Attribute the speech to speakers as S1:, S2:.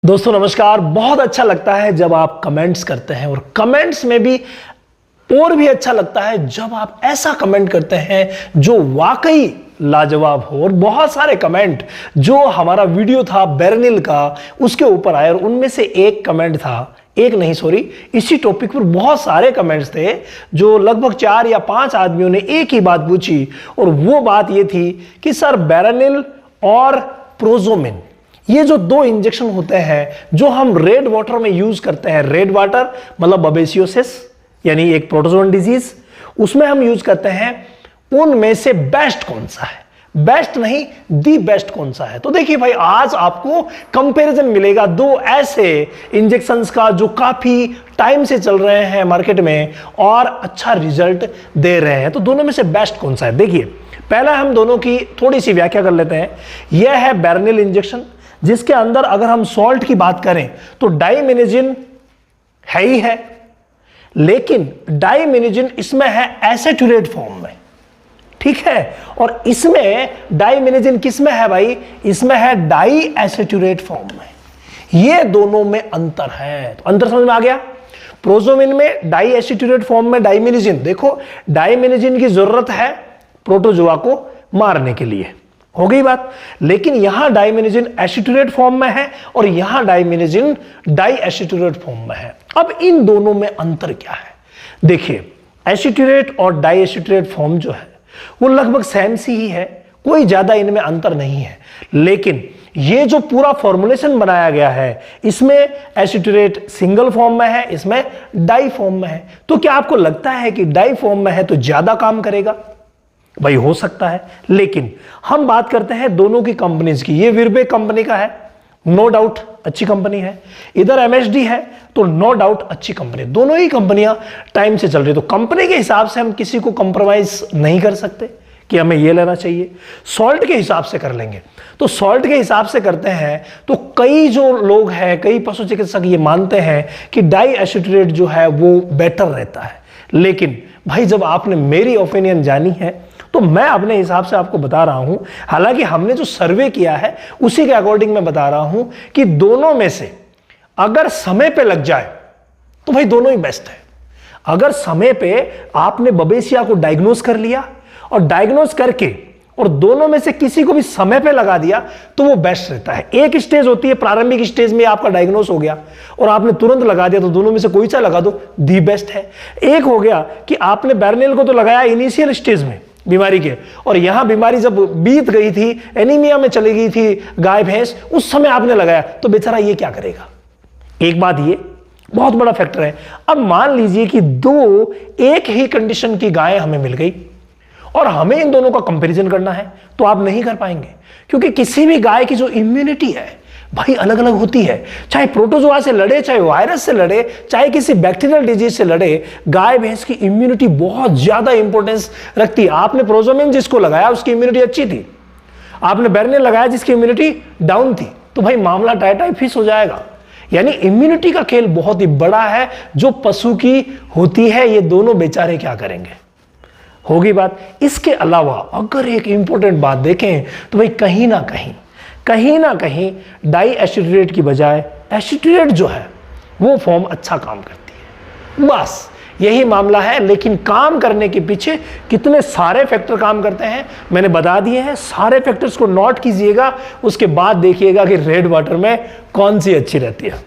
S1: दोस्तों नमस्कार। बहुत अच्छा लगता है जब आप कमेंट्स करते हैं और कमेंट्स में भी और भी अच्छा लगता है जब आप ऐसा कमेंट करते हैं जो वाकई लाजवाब हो। और बहुत सारे कमेंट जो हमारा वीडियो था बेरनिल का उसके ऊपर आए और उनमें से एक कमेंट था, एक नहीं सॉरी, इसी टॉपिक पर बहुत सारे कमेंट्स थे जो लगभग 4 या 5 आदमियों ने एक ही बात पूछी और वो बात ये थी कि सर बेरनिल और प्रोजोमिन ये जो 2 इंजेक्शन होते हैं जो हम रेड वाटर में यूज करते हैं, रेड वाटर मतलब बबेसियोसिस यानी एक प्रोटोजोन डिजीज, उसमें हम यूज करते हैं, उनमें से बेस्ट कौन सा है? बेस्ट नहीं, दी बेस्ट कौन सा है? तो देखिए भाई, आज आपको कंपैरिजन मिलेगा 2 ऐसे इंजेक्शंस का जो काफी टाइम से चल रहे हैं मार्केट में और अच्छा रिजल्ट दे रहे हैं। तो दोनों में से बेस्ट कौन सा है? देखिए, पहला हम दोनों की थोड़ी सी व्याख्या कर लेते हैं। यह है बेरनिल इंजेक्शन, जिसके अंदर अगर हम सॉल्ट की बात करें तो डाइमिनिजिन है ही है, लेकिन डाइमिनिजिन इसमें है एसेटुरेट फॉर्म में, ठीक है। और इसमें डाइमिनिजिन किस में है भाई? इसमें है डाई एसेटुरेट फॉर्म में। ये दोनों में अंतर है, तो अंतर समझ में आ गया। प्रोजोमिन में डाई एसेटुरेट फॉर्म में डाइमिनिजिन, देखो डाइमिनिजिन की जरूरत है प्रोटोजोआ को मारने के लिए, हो गई बात। लेकिन यहां डाइमिनिजिन एसिटुरेट फॉर्म में है और यहां डाइमिनिजिन डाई एसिटुरेट फॉर्म में है। अब इन दोनों में अंतर क्या है? देखिए, एसिटुरेट और डाई एसिटुरेट फॉर्म जो है वो लगभग सेम सी ही है, कोई ज्यादा इनमें अंतर नहीं है। लेकिन ये जो पूरा फॉर्मुलेशन बनाया गया है, इसमें एसिटुरेट सिंगल फॉर्म में है, इसमें डाई फॉर्म में है। तो क्या आपको लगता है कि डाई फॉर्म में है तो ज्यादा काम करेगा? भाई हो सकता है, लेकिन हम बात करते हैं दोनों की कंपनीज की। ये विरबे कंपनी का है, नो डाउट अच्छी कंपनी है। इधर एमएसडी है तो नो डाउट अच्छी कंपनी। दोनों ही कंपनियां टाइम से चल रही, तो कंपनी के हिसाब से हम किसी को कंप्रोमाइज नहीं कर सकते कि हमें ये लेना चाहिए। सॉल्ट के हिसाब से कर लेंगे, तो सॉल्ट के हिसाब से करते हैं तो कई जो लोग हैं, कई पशु चिकित्सक ये मानते हैं कि डाई एसिटुरेट जो है वो बेटर रहता है। लेकिन भाई जब आपने मेरी ओपिनियन जानी है तो मैं अपने हिसाब से आपको बता रहा हूं, हालांकि हमने जो सर्वे किया है उसी के अकॉर्डिंग मैं बता रहा हूं कि दोनों में से अगर समय पे लग जाए तो भाई दोनों ही बेस्ट है। अगर समय पे आपने बबेसिया को डायग्नोज कर लिया और डायग्नोज करके और दोनों में से किसी को भी समय पे लगा दिया तो वो बेस्ट रहता है। एक स्टेज होती है, प्रारंभिक स्टेज में आपका डायग्नोज हो गया और आपने तुरंत लगा दिया, तो दोनों में से कोई सा लगा दो, दी बेस्ट है। एक हो गया कि आपने बेरनिल को तो लगाया इनिशियल स्टेज में बीमारी के, और यहां बीमारी जब बीत गई थी, एनीमिया में चली गई थी गाय भैंस, उस समय आपने लगाया, तो बेचारा ये क्या करेगा? एक बात ये बहुत बड़ा फैक्टर है। अब मान लीजिए कि 2 एक ही कंडीशन की गायें हमें मिल गई और हमें इन दोनों का कंपैरिजन करना है, तो आप नहीं कर पाएंगे, क्योंकि किसी भी गाय की जो इम्यूनिटी है भाई अलग अलग होती है। चाहे प्रोटोजोआ से लड़े, चाहे वायरस से लड़े, चाहे किसी बैक्टीरियल डिजीज से लड़े, गाय भैंस की इम्यूनिटी बहुत ज्यादा इंपॉर्टेंस रखती है। आपने प्रोजोमिन जिसको लगाया उसकी इम्यूनिटी अच्छी थी, आपने बेरनिल लगाया जिसकी इम्यूनिटी डाउन थी, तो भाई मामला टाइफाइड हो जाएगा। यानी इम्यूनिटी का खेल बहुत ही बड़ा है जो पशु की होती है। ये दोनों बेचारे क्या करेंगे, होगी बात। इसके अलावा अगर एक इंपॉर्टेंट बात देखें तो भाई कहीं ना कहीं डाई एसिटुरेट की बजाय एसिटुरेट जो है वो फॉर्म अच्छा काम करती है, बस यही मामला है। लेकिन काम करने के पीछे कितने सारे फैक्टर काम करते हैं मैंने बता दिए हैं। सारे फैक्टर्स को नोट कीजिएगा, उसके बाद देखिएगा कि रेड वाटर में कौन सी अच्छी रहती है।